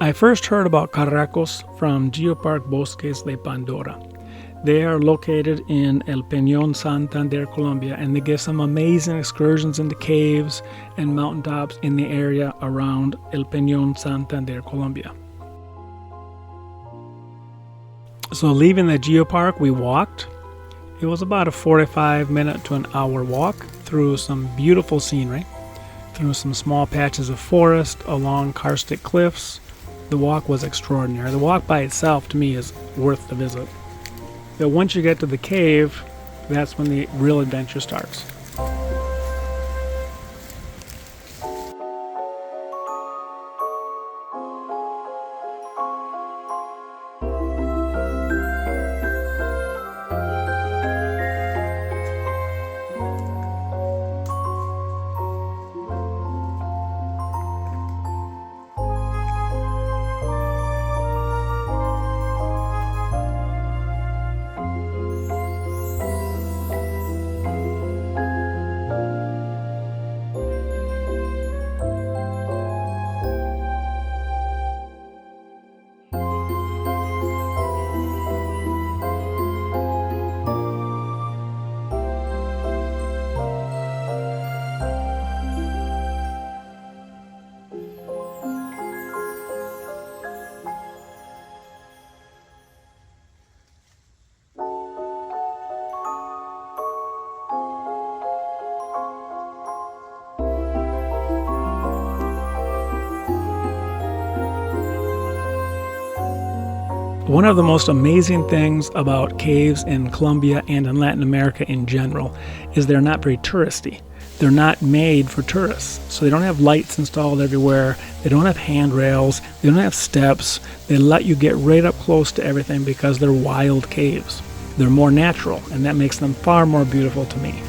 I first heard about Carracos from Geopark Bosques de Pandora. They are located in El Peñón, Santander, Colombia, and they give some amazing excursions into caves and mountaintops in the area around El Peñón, Santander, Colombia. So leaving the Geopark, we walked. It was about a 45-minute to an hour walk through some beautiful scenery, through some small patches of forest, along karstic cliffs. The walk was extraordinary. The walk by itself, to me, is worth the visit. But once you get to the cave, that's when the real adventure starts. One of the most amazing things about caves in Colombia and in Latin America in general is they're not very touristy. They're not made for tourists. So they don't have lights installed everywhere. They don't have handrails. They don't have steps. They let you get right up close to everything because they're wild caves. They're more natural, and that makes them far more beautiful to me.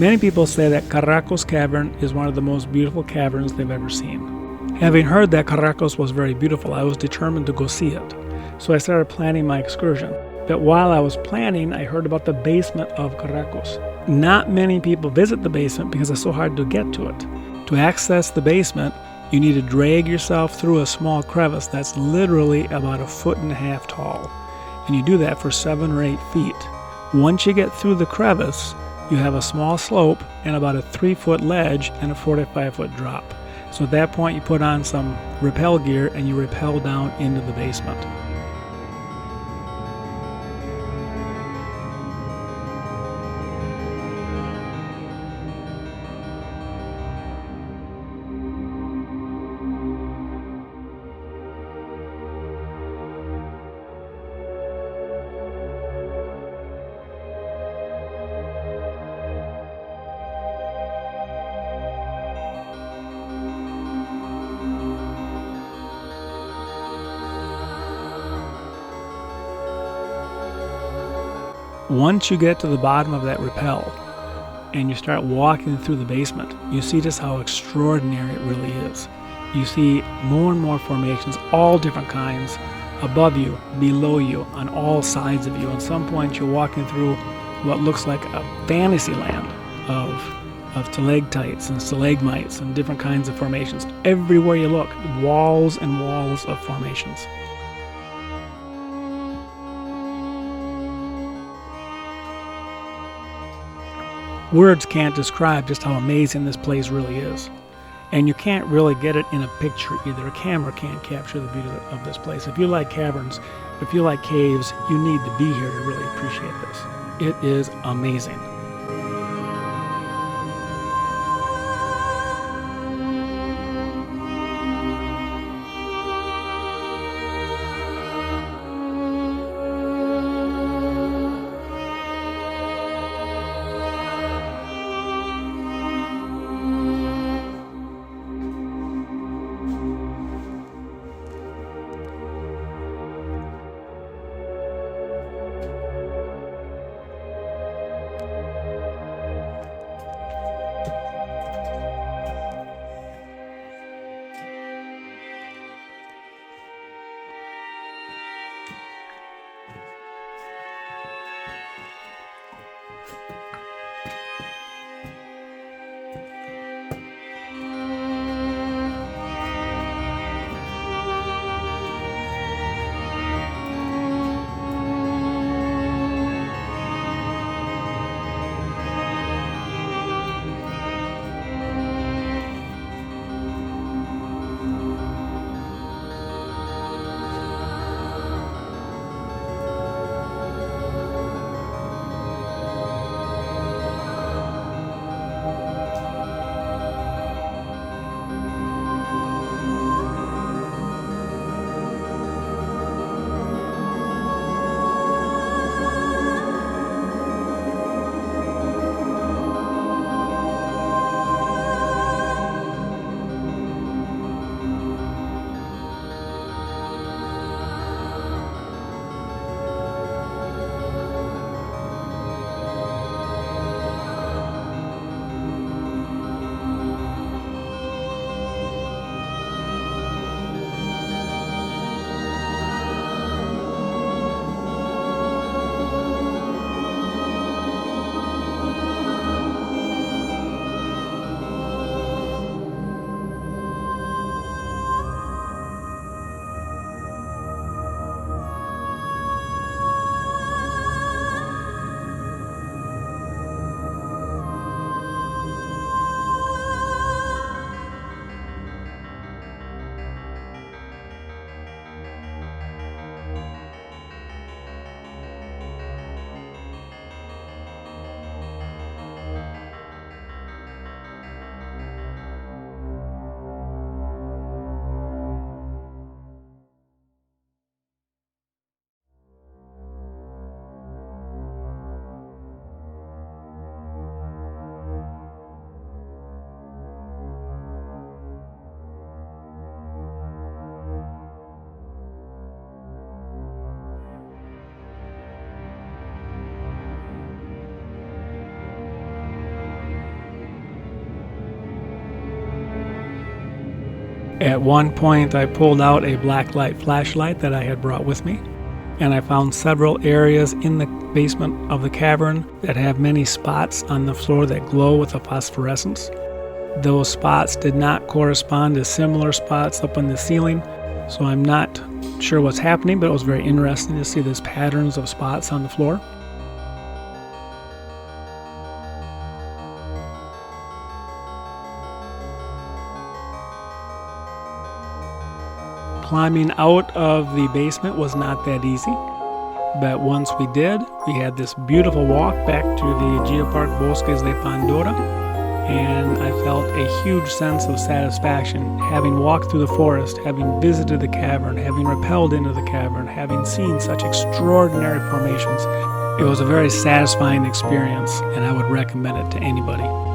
Many people say that Carracos Cavern is one of the most beautiful caverns they've ever seen. Having heard that Carracos was very beautiful, I was determined to go see it. So I started planning my excursion. But while I was planning, I heard about the basement of Carracos. Not many people visit the basement because it's so hard to get to it. To access the basement, you need to drag yourself through a small crevice that's literally about 1.5 feet tall. And you do that for 7 or 8 feet. Once you get through the crevice, you have a small slope and about a 3-foot ledge and a 45-foot drop. So at that point, you put on some rappel gear and you rappel down into the basement. Once you get to the bottom of that rappel and you start walking through the basement, you see just how extraordinary it really is. You see more and more formations, all different kinds, above you, below you, on all sides of you. At some point you're walking through what looks like a fantasy land of stalactites and stalagmites and different kinds of formations. Everywhere you look, walls and walls of formations. Words can't describe just how amazing this place really is. And you can't really get it in a picture either. A camera can't capture the beauty of this place. If you like caverns, if you like caves, you need to be here to really appreciate this. It is amazing. At one point, I pulled out a blacklight flashlight that I had brought with me, and I found several areas in the basement of the cavern that have many spots on the floor that glow with a phosphorescence. Those spots did not correspond to similar spots up on the ceiling, so I'm not sure what's happening, but it was very interesting to see these patterns of spots on the floor. Climbing out of the basement was not that easy, but once we did, we had this beautiful walk back to the Geopark Bosques de Pandora, and I felt a huge sense of satisfaction having walked through the forest, having visited the cavern, having rappelled into the cavern, having seen such extraordinary formations. It was a very satisfying experience, and I would recommend it to anybody.